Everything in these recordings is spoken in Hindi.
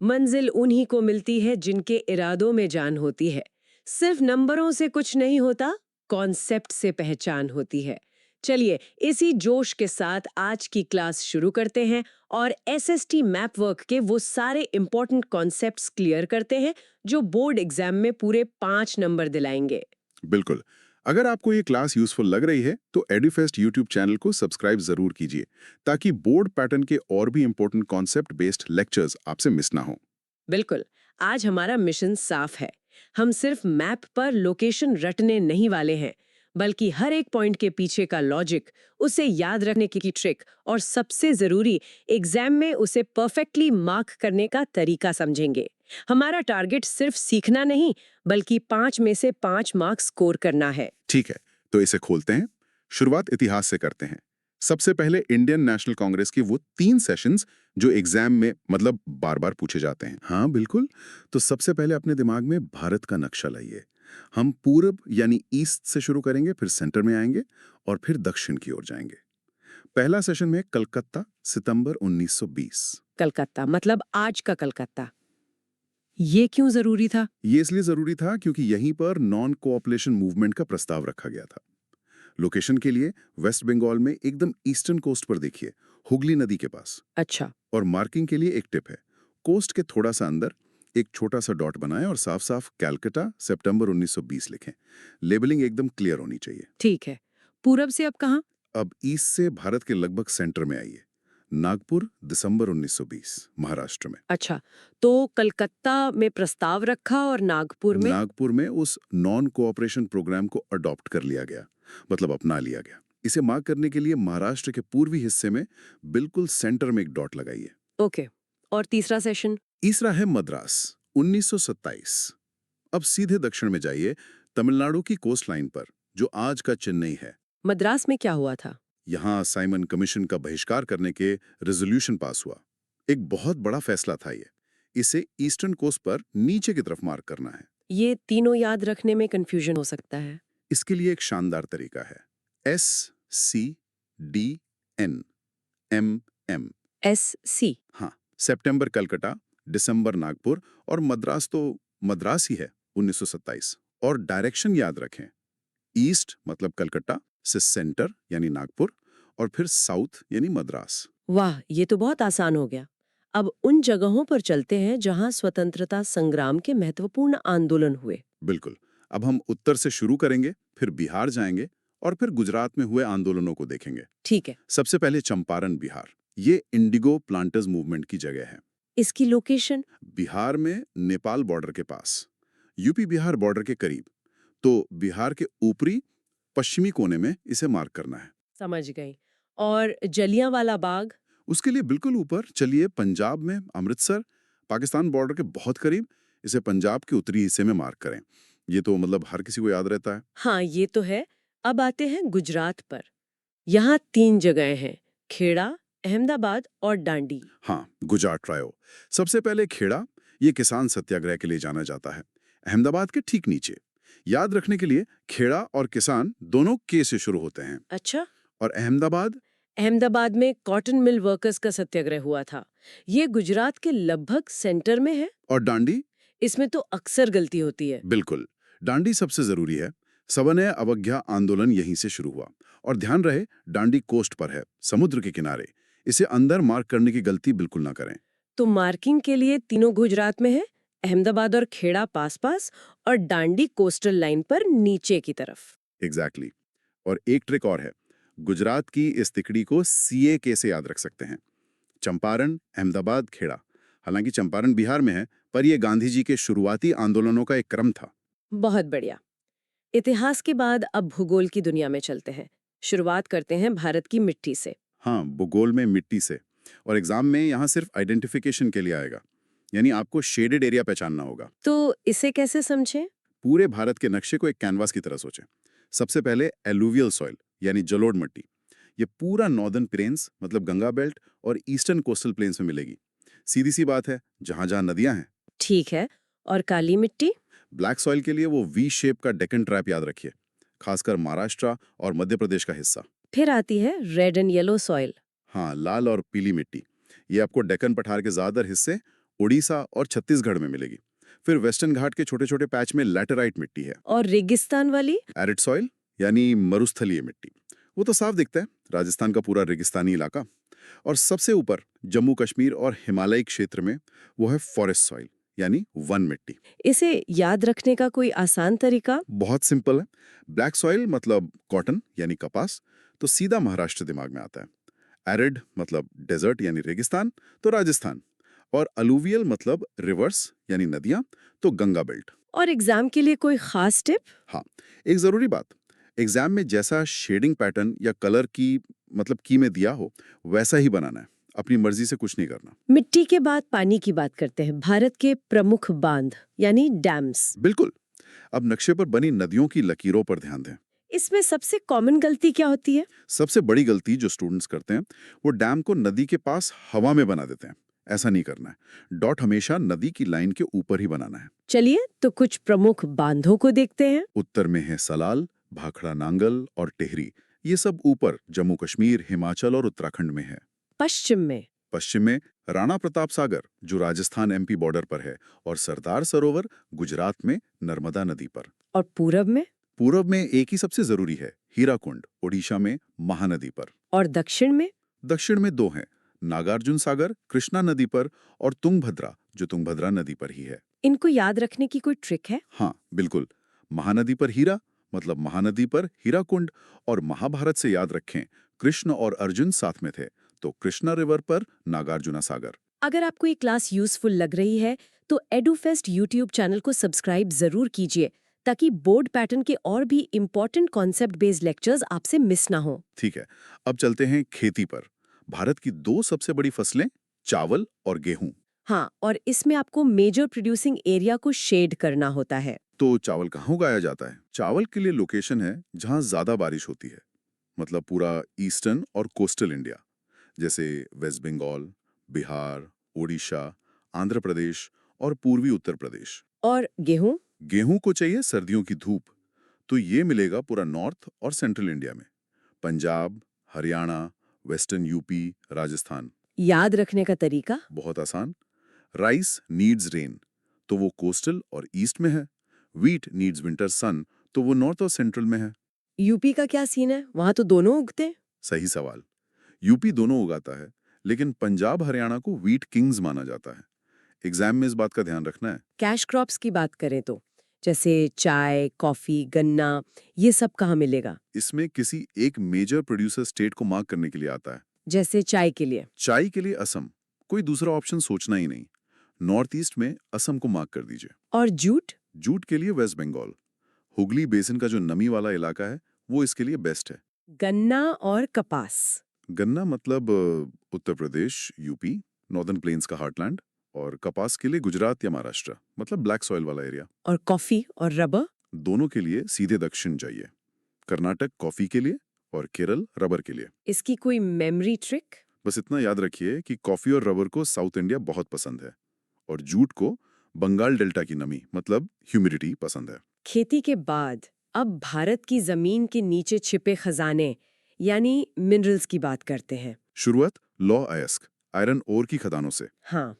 मंजिल उन्हीं को मिलती है जिनके इरादों में जान होती है। सिर्फ नंबरों से कुछ नहीं होता, कॉन्सेप्ट से पहचान होती है। चलिए, इसी जोश के साथ आज की क्लास शुरू करते हैं और एसएसटी मैप वर्क के वो सारे इंपॉर्टेंट कॉन्सेप्ट्स क्लियर करते हैं जो बोर्ड एग्जाम में पूरे 5 नंबर दिलाएंगे। बिल्कुल। अगर आपको ये क्लास यूजफुल लग रही है तो एडुफेस्ट यूट्यूब चैनल को सब्सक्राइब जरूर कीजिए ताकि बोर्ड पैटर्न के और भी इंपॉर्टेंट कॉन्सेप्ट बेस्ड लेक्चर्स आपसे मिस ना हो। बिल्कुल, आज हमारा मिशन साफ है। हम सिर्फ मैप पर लोकेशन रटने नहीं वाले हैं, बल्कि हर एक पॉइंट के पीछे का लॉजिक, उसे याद रखने की ट्रिक और सबसे जरूरी, एग्जाम में उसे परफेक्टली मार्क करने का तरीका समझेंगे। हमारा टारगेट सिर्फ सीखना नहीं, बल्कि 5 में से 5 मार्क्स स्कोर करना है। ठीक है, तो इसे खोलते हैं। शुरुआत इतिहास से करते हैं। सबसे पहले इंडियन नेशनल कांग्रेस की वो 3 सेशंस जो एग्जाम में मतलब बार बार पूछे जाते हैं। हाँ बिल्कुल। तो सबसे पहले अपने दिमाग में भारत का नक्शा लाइए। हम पूरब यानी ईस्ट से शुरू करेंगे, फिर सेंटर में आएंगे और फिर दक्षिण की ओर जाएंगे। पहला सेशन में कलकत्ता, सितंबर 1920। कलकत्ता मतलब आज का कलकत्ता। ये क्यों जरूरी था? ये इसलिए जरूरी था क्योंकि यहीं पर नॉन कोऑपरेशन मूवमेंट का प्रस्ताव रखा गया था। लोकेशन के लिए वेस्ट बंगाल में एकदम ईस्टर्न कोस्ट पर देखिए, हुगली नदी के पास। अच्छा। और मार्किंग के लिए एक टिप है, कोस्ट के थोड़ा सा अंदर एक छोटा सा डॉट बनाएं और साफ साफ कैलकाटा सितंबर 1920 लिखें। लेबलिंग एकदम क्लियर होनी चाहिए। ठीक है, पूरब से अब कहाँ? अब ईस्ट से भारत के लगभग सेंटर में आइए। नागपुर, दिसंबर 1920, महाराष्ट्र में। अच्छा, तो कलकत्ता में प्रस्ताव रखा और नागपुर में? नागपुर में उस नॉन कोऑपरेशन प्रोग्राम को अडॉप्ट कर लिया गया, मतलब अपना लिया गया। इसे मार्क करने के लिए महाराष्ट्र के पूर्वी हिस्से में बिल्कुल सेंटर में एक डॉट लगाइए। ओके, और तीसरा सेशन? तीसरा है मद्रास, 1927। अब सीधे दक्षिण में जाइए, तमिलनाडु की कोस्ट लाइन पर, जो आज का चेन्नई है। मद्रास में क्या हुआ था? यहाँ साइमन कमीशन का बहिष्कार करने के रेजोल्यूशन पास हुआ। एक बहुत बड़ा फैसला था ये। इसे ईस्टर्न कोस्ट पर नीचे की तरफ मार्क करना है। ये तीनों याद रखने में कंफ्यूजन हो सकता है। इसके लिए एक शानदार तरीका है, SCDNMM। SC? हाँ, सितंबर कलकत्ता, दिसंबर नागपुर और मद्रास तो मद्रास ही है, 1927। और डायरेक्शन याद रखें, ईस्ट मतलब कलकत्ता से सेंटर यानी नागपुर और फिर साउथ यानी मद्रास। वाह, ये तो बहुत आसान हो गया। अब उन जगहों पर चलते हैं जहां स्वतंत्रता संग्राम के महत्वपूर्ण आंदोलन हुए। बिल्कुल। अब हम उत्तर से शुरू करेंगे, फिर बिहार जाएंगे और फिर गुजरात में हुए आंदोलनों को देखेंगे। ठीक है। सबसे पहले चंपारण, बिहार। ये इंडिगो प्लांटर्स मूवमेंट की जगह है। इसकी लोकेशन? बिहार में नेपाल बॉर्डर के पास, यूपी बिहार बॉर्डर के करीब। तो बिहार के ऊपरी पश्चिमी कोने में इसे मार्क करना है। समझ गई। और जलियांवाला बाग? उसके लिए बिल्कुल ऊपर चलिए, पंजाब में अमृतसर, पाकिस्तान बॉर्डर के बहुत करीब। इसे पंजाब के उत्तरी हिस्से में मार्क करें। ये तो मतलब हर किसी को याद रहता है। हाँ, ये तो है। अब आते हैं गुजरात पर। यहाँ 3 जगहें हैं, खेड़ा, अहमदाबाद और डांडी। हाँ, गुजरात ट्रायो। सबसे पहले खेड़ा, ये किसान सत्याग्रह के लिए जाना जाता है, अहमदाबाद के ठीक नीचे। याद रखने के लिए खेड़ा और किसान दोनों के से शुरू होते हैं। अच्छा। और अहमदाबाद? अहमदाबाद में कॉटन मिल वर्कर्स का सत्याग्रह हुआ था। ये गुजरात के लगभग सेंटर में है। और डांडी? इसमें तो अक्सर गलती होती है। बिल्कुल, डांडी सबसे जरूरी है। सवनय अवज्ञा आंदोलन यहीं से शुरू हुआ। और ध्यान रहे, डांडी कोस्ट पर है, समुद्र के किनारे। इसे अंदर मार्क करने की गलती बिल्कुल ना करें। तो मार्किंग के लिए तीनों गुजरात में है, अहमदाबाद और खेड़ा पास पास, और डांडी कोस्टल लाइन पर नीचे की तरफ। एग्जैक्टली। और एक ट्रिक और है, गुजरात की इस तिकड़ी को CAK से याद रख सकते हैं। चंपारण, अहमदाबाद, खेड़ा। हालांकि चंपारण बिहार में है, पर यह गांधी जी के शुरुआती आंदोलनों का एक क्रम था। बहुत बढ़िया। इतिहास के बाद अब भूगोल की दुनिया में चलते हैं। शुरुआत करते हैं भारत की मिट्टी से। हाँ, भूगोल में मिट्टी से। और एग्जाम में यहाँ सिर्फ आइडेंटिफिकेशन के लिए आएगा, यानी आपको शेडेड एरिया पहचानना होगा। तो इसे कैसे समझें? पूरे भारत के नक्शे को एक कैनवास की तरह सोचें। सबसे पहले एलुवियल सॉइल यानी जलोढ़ मिट्टी। ये पूरा नॉर्दर्न प्लेन्स मतलब गंगा बेल्ट और ईस्टर्न कोस्टल प्लेन्स में मिलेगी। सीधी सी बात है, जहां जहां नदियां हैं। ठीक है। और काली मिट्टी? ब्लैक सॉइल के लिए वो वी शेप का डेक्कन ट्रैप याद रखिए, खासकर महाराष्ट्र और मध्य प्रदेश का हिस्सा। फिर आती है रेड एंड येलो सॉइल। हाँ, लाल और पीली मिट्टी। ये आपको डेक्कन पठार के ज्यादातर हिस्से उड़ीसा और छत्तीसगढ़ में मिलेगी। फिर वेस्टर्न घाट के छोटे छोटे पैच में लैटेराइट मिट्टी है। और रेगिस्तान वाली? एरिड सॉइल यानी मरुस्थलीय मिट्टी, वो तो साफ दिखता है, राजस्थान का पूरा रेगिस्तानी इलाका। और सबसे ऊपर जम्मू कश्मीर और हिमालयी क्षेत्र में वो है फॉरेस्ट सॉइल यानी वन मिट्टी। इसे याद रखने का कोई आसान तरीका? बहुत सिंपल है। ब्लैक सॉइल मतलब कॉटन यानी कपास, तो सीधा महाराष्ट्र दिमाग में आता है। एरिड मतलब डेजर्ट यानी रेगिस्तान, तो राजस्थान। और अलूवियल मतलब रिवर्स यानी नदियां, तो गंगा बेल्ट। और एग्जाम के लिए कोई खास टिप? हाँ, एक जरूरी बात, एग्जाम में जैसा शेडिंग पैटर्न या कलर की की में दिया हो वैसा ही बनाना है, अपनी मर्जी से कुछ नहीं करना। मिट्टी के बाद पानी की बात करते हैं। भारत के प्रमुख बांध यानी डैम्स। बिल्कुल। अब नक्शे पर बनी नदियों की लकीरों पर ध्यान दें। इसमें सबसे कॉमन गलती क्या होती है? सबसे बड़ी गलती जो स्टूडेंट्स करते हैं वो डैम को नदी के पास हवा में बना देते हैं। ऐसा नहीं करना है। डॉट हमेशा नदी की लाइन के ऊपर ही बनाना है। चलिए तो कुछ प्रमुख बांधों को देखते हैं। उत्तर में है सलाल, भाखड़ा नांगल और टेहरी। ये सब ऊपर जम्मू कश्मीर, हिमाचल और उत्तराखंड में है। पश्चिम में? पश्चिम में राणा प्रताप सागर जो राजस्थान एमपी बॉर्डर पर है, और सरदार सरोवर गुजरात में नर्मदा नदी पर। और पूरब में? पूरब में एक ही सबसे जरूरी है, हीराकुंड ओडिशा में महानदी पर। और दक्षिण में? दक्षिण में दो हैं, नागार्जुन सागर कृष्णा नदी पर, और तुंगभद्रा जो तुंगभद्रा नदी पर ही है। इनको याद रखने की कोई ट्रिक है? हाँ बिल्कुल। महानदी पर हीरा मतलब महानदी पर हीराकुंड, और महाभारत से याद रखें कृष्ण और अर्जुन साथ में थे, तो कृष्णा रिवर पर नागार्जुना सागर। अगर आपको ये क्लास यूजफुल लग रही है तो एडुफेस्ट यूट्यूब चैनल को सब्सक्राइब जरूर कीजिए ताकि बोर्ड पैटर्न के और भी इम्पोर्टेंट कॉन्सेप्ट बेस्ड लेक्चर्स आपसे मिस ना हो। ठीक है, अब चलते हैं खेती पर। भारत की दो सबसे बड़ी फसलें चावल और गेहूं। हाँ, और इसमें आपको मेजर प्रोड्यूसिंग एरिया को शेड करना होता है। तो चावल कहाँ उगाया जाता है? चावल के लिए लोकेशन है जहाँ ज्यादा बारिश होती है, मतलब पूरा ईस्टर्न और कोस्टल इंडिया, जैसे वेस्ट बंगाल, बिहार, उड़ीसा, आंध्र प्रदेश और पूर्वी उत्तर प्रदेश। और गेहूं? गेहूं को चाहिए सर्दियों की धूप, तो ये मिलेगा पूरा नॉर्थ और सेंट्रल इंडिया में, पंजाब, हरियाणा, वेस्टर्न यूपी, राजस्थान। याद रखने का तरीका? बहुत आसान। राइस नीड्स रेन, तो वो कोस्टल और ईस्ट में है। व्हीट नीड्स विंटर सन, तो वो नॉर्थ और सेंट्रल में है। यूपी का क्या सीन है? वहां तो दोनों उगते हैं। सही सवाल। यूपी दोनों उगाता है, लेकिन पंजाब हरियाणा को व्हीट किंग्स माना जाता है। एग्जाम में इस बात का ध्यान रखना है। कैश क्रॉप्स की बात करें तो जैसे चाय, कॉफी, गन्ना, ये सब कहाँ मिलेगा? इसमें किसी एक मेजर प्रोड्यूसर स्टेट को मार्क करने के लिए आता है। जैसे चाय के लिए? चाय के लिए असम, कोई दूसरा ऑप्शन सोचना ही नहीं। नॉर्थ ईस्ट में असम को मार्क कर दीजिए। और जूट? जूट के लिए वेस्ट बंगाल, हुगली बेसिन का जो नमी वाला इलाका है वो इसके लिए बेस्ट है। गन्ना और कपास? गन्ना Uttar Pradesh, UP, northern plains का हार्टलैंड, और कपास के लिए गुजरात या महाराष्ट्र, मतलब ब्लैक सॉइल वाला एरिया। और कॉफी और रबर? दोनों के लिए सीधे दक्षिण जाइए। कर्नाटक कॉफी के लिए और केरल रबर के लिए। इसकी कोई मेमोरी ट्रिक? बस इतना याद रखिए कि कॉफी और रबर को साउथ इंडिया बहुत पसंद है, और जूट को बंगाल डेल्टा की नमी मतलब ह्यूमिडिटी पसंद है। खेती के बाद अब भारत की जमीन के नीचे छिपे खजाने यानी मिनरल्स की बात करते हैं। शुरुआत लॉ अयस्क आयरन ओर की खदानों से। हाँ,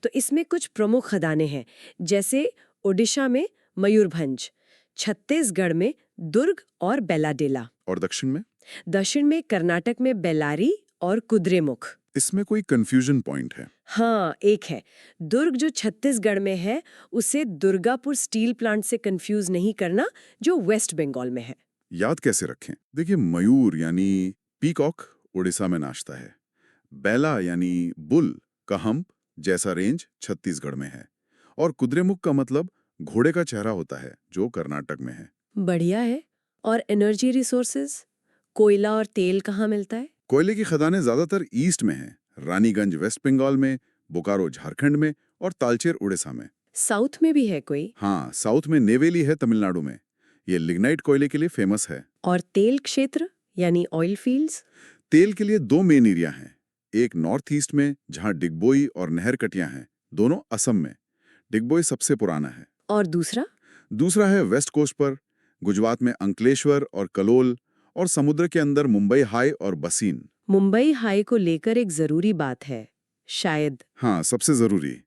तो इसमें कुछ प्रमुख खदानें हैं, जैसे ओडिशा में मयूरभंज, छत्तीसगढ़ में दुर्ग और बेलाडेला, और दक्षिण में? दक्षिण में कर्नाटक में बेल्लारी और कुद्रेमुख। इसमें कोई कंफ्यूजन पॉइंट है? हाँ, एक है। दुर्ग जो छत्तीसगढ़ में है उसे दुर्गापुर स्टील प्लांट से कंफ्यूज नहीं करना, जो वेस्ट बंगाल में है। याद कैसे रखें? देखिए, मयूर यानी पीकॉक उड़ीसा में नाचता है। बैला यानी बुल का हम्प जैसा रेंज छत्तीसगढ़ में है, और कुद्रेमुख का मतलब घोड़े का चेहरा होता है जो कर्नाटक में है। बढ़िया है। और एनर्जी रिसोर्सेज, कोयला और तेल कहाँ मिलता है? कोयले की खदानें ज्यादातर ईस्ट में हैं, रानीगंज वेस्ट बंगाल में, बोकारो झारखंड में, और तालचेर उड़ीसा में। साउथ में भी है कोई? हाँ, साउथ में नेवेली है तमिलनाडु में। ये लिग्नाइट कोयले के लिए फेमस है। और तेल क्षेत्र यानी ऑयल फील्ड्स? तेल के लिए दो मेन एरिया हैं, एक नॉर्थ ईस्ट में जहां डिगबोई और नहर कटियां हैं, दोनों असम में। डिगबोई सबसे पुराना है। और दूसरा? दूसरा है वेस्ट कोस्ट पर, गुजरात में अंकलेश्वर और कलोल, और समुद्र के अंदर मुंबई हाई और बसीन। मुंबई हाई को लेकर एक जरूरी बात है शायद। हाँ, सबसे जरूरी।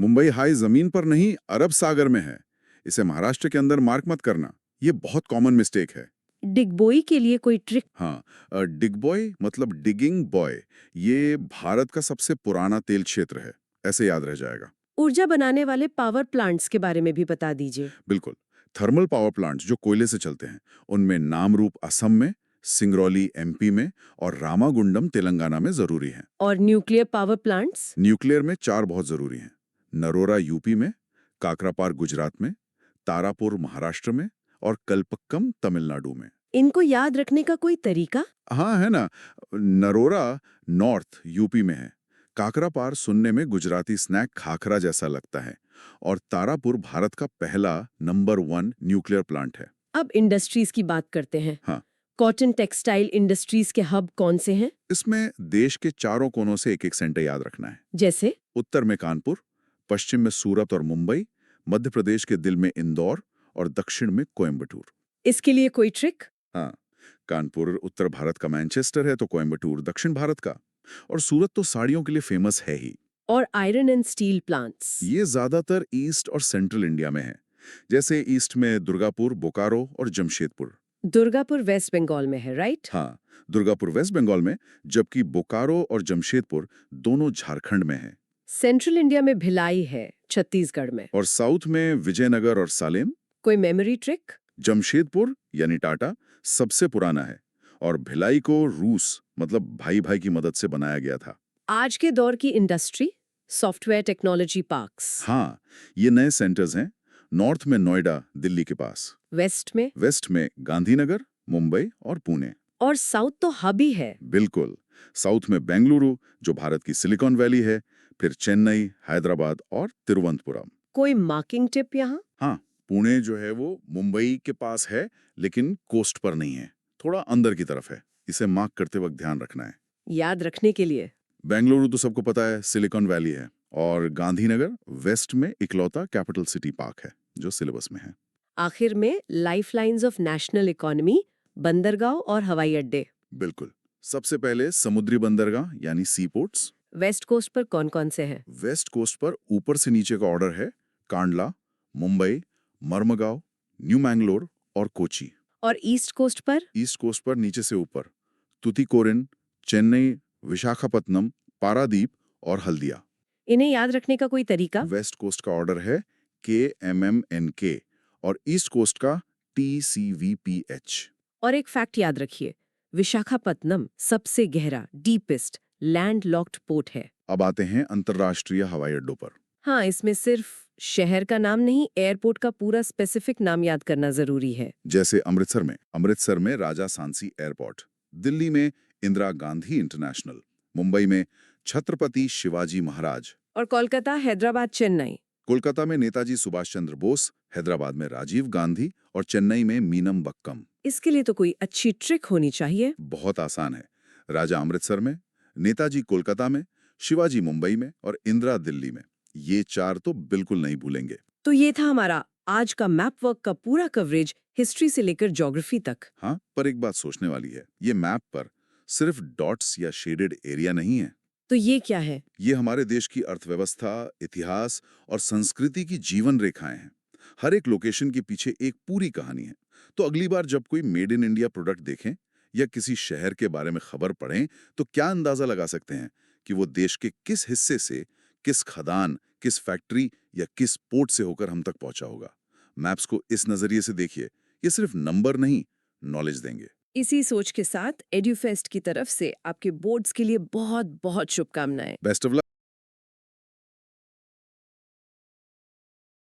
मुंबई हाई जमीन पर नहीं, अरब सागर में है। इसे महाराष्ट्र के अंदर मार्क मत करना, ये बहुत कॉमन मिस्टेक है। डिगबोई के लिए कोई ट्रिक? हाँ, डिग बॉय मतलब डिगिंग बॉय, ये भारत का सबसे पुराना तेल क्षेत्र है, ऐसे याद रह जाएगा। ऊर्जा बनाने वाले पावर प्लांट्स के बारे में भी बता दीजिए। बिल्कुल। थर्मल पावर प्लांट्स जो कोयले से चलते हैं, उनमें नामरूप असम में, सिंगरौली एमपी में और रामागुंडम तेलंगाना में जरूरी हैं। और न्यूक्लियर पावर प्लांट्स? न्यूक्लियर में 4 बहुत जरूरी हैं। नरोरा यूपी में, काकरापार गुजरात में, तारापुर महाराष्ट्र में और कल्पक्कम तमिलनाडु में। इनको याद रखने का कोई तरीका? हाँ है ना, नरोरा नॉर्थ यूपी में है, काकरापार सुनने में गुजराती स्नैक खाखरा जैसा लगता है और तारापुर भारत का पहला नंबर 1 न्यूक्लियर प्लांट है। अब इंडस्ट्रीज की बात करते हैं। हाँ, कॉटन टेक्सटाइल इंडस्ट्रीज के हब कौन से हैं? इसमें देश के चारों कोनों से एक-एक सेंटर याद रखना है। जैसे? उत्तर में कानपुर, पश्चिम में सूरत और मुंबई, मध्य प्रदेश के दिल में इंदौर और दक्षिण में कोयम्बटूर। इसके लिए कोई ट्रिक? हाँ, कानपुर उत्तर भारत का मैनचेस्टर है तो कोयम्बटूर दक्षिण भारत का। और सूरत तो साड़ियों के लिए फेमस है ही। और आयरन एंड स्टील प्लांट्स? ये ज्यादातर ईस्ट और सेंट्रल इंडिया में है, जैसे ईस्ट में दुर्गापुर, बोकारो और जमशेदपुर। दुर्गापुर वेस्ट बंगाल में है, राइट? हाँ, दुर्गापुर वेस्ट बंगाल में, जबकि बोकारो और जमशेदपुर दोनों झारखंड में हैं। सेंट्रल इंडिया में भिलाई है, छत्तीसगढ़ में। और साउथ में विजयनगर और सालेम। कोई मेमोरी ट्रिक? जमशेदपुर यानी टाटा सबसे पुराना है और भिलाई को रूस मतलब भाई भाई की मदद से बनाया गया था। आज के दौर की इंडस्ट्री? Software technology parks? हाँ, ये नए सेंटर्स हैं। नॉर्थ में नोएडा दिल्ली के पास, वेस्ट में? वेस्ट में गांधीनगर, मुंबई और पुणे। और साउथ तो हब ही है। बिल्कुल। साउथ में बेंगलुरु जो भारत की सिलिकॉन वैली है, फिर चेन्नई, हैदराबाद और तिरुवनंतपुरम। कोई मार्किंग टिप यहाँ? हाँ, पुणे जो है वो मुंबई के पास है, लेकिन कोस्ट पर नहीं है, थोड़ा अंदर की तरफ है। इसे मार्क करते वक्त ध्यान रखना है। याद रखने के लिए? बेंगलुरु तो सबको पता है, सिलिकॉन वैली है। और गांधीनगर वेस्ट में इकलौता कैपिटल सिटी पार्क है जो सिलेबस में है। आखिर में लाइफलाइंस ऑफ नेशनल इकोनॉमी, बंदरगाह और हवाई अड्डे। बिल्कुल। सबसे पहले समुद्री बंदरगाह यानी सी पोर्ट्स। वेस्ट कोस्ट पर कौन कौन से हैं? वेस्ट कोस्ट पर ऊपर से नीचे का ऑर्डर है कांडला, मुंबई, मर्मगांव, न्यू मैंगलोर और कोची। और ईस्ट कोस्ट पर? ईस्ट कोस्ट पर नीचे से ऊपर तुतिकोरिन, चेन्नई, विशाखापत्तनम, पारादीप और हल्दिया। इन्हें याद रखने का कोई तरीका? वेस्ट कोस्ट का ऑर्डर है KMMNK और ईस्ट कोस्ट का TCVPH। और एक फैक्ट याद रखिए, विशाखापत्तनम सबसे गहरा, डीपेस्ट लैंड लॉक्ड पोर्ट है। अब आते हैं अंतर्राष्ट्रीय हवाई अड्डों पर। हाँ, इसमें सिर्फ शहर का नाम नहीं, एयरपोर्ट का पूरा स्पेसिफिक नाम याद करना जरूरी है। जैसे अमृतसर में राजा सांसी एयरपोर्ट, दिल्ली में इंदिरा गांधी इंटरनेशनल, मुंबई में छत्रपति शिवाजी महाराज, और कोलकाता, हैदराबाद, चेन्नई। कोलकाता में नेताजी सुभाष चंद्र बोस, हैदराबाद में राजीव गांधी और चेन्नई में मीनमबक्कम। इसके लिए तो कोई अच्छी ट्रिक होनी चाहिए। बहुत आसान है। राजा अमृतसर में, नेताजी कोलकाता में, शिवाजी मुंबई में और इंदिरा दिल्ली में। ये 4 तो बिल्कुल नहीं भूलेंगे। तो ये था हमारा आज का मैप वर्क का पूरा कवरेज, हिस्ट्री से लेकर ज्योग्राफी तक। हाँ, पर एक बात सोचने वाली है, ये मैप पर सिर्फ डॉट्स या शेडेड एरिया नहीं है। तो ये क्या है? ये हमारे देश की अर्थव्यवस्था, इतिहास और संस्कृति की जीवन रेखाएं हैं। हर एक लोकेशन के पीछे एक पूरी कहानी है। तो अगली बार जब कोई मेड इन इंडिया प्रोडक्ट देखें या किसी शहर के बारे में खबर पढ़ें, तो क्या अंदाजा लगा सकते हैं कि वो देश के किस हिस्से से, किस खदान, किस फैक्ट्री या किस पोर्ट से होकर हम तक पहुंचा होगा। मैप्स को इस नजरिए से देखिए, ये सिर्फ नंबर नहीं, नॉलेज देंगे। इसी सोच के साथ एड्यूफेस्ट की तरफ से आपके बोर्ड्स के लिए बहुत बहुत शुभकामनाएं। Best of luck.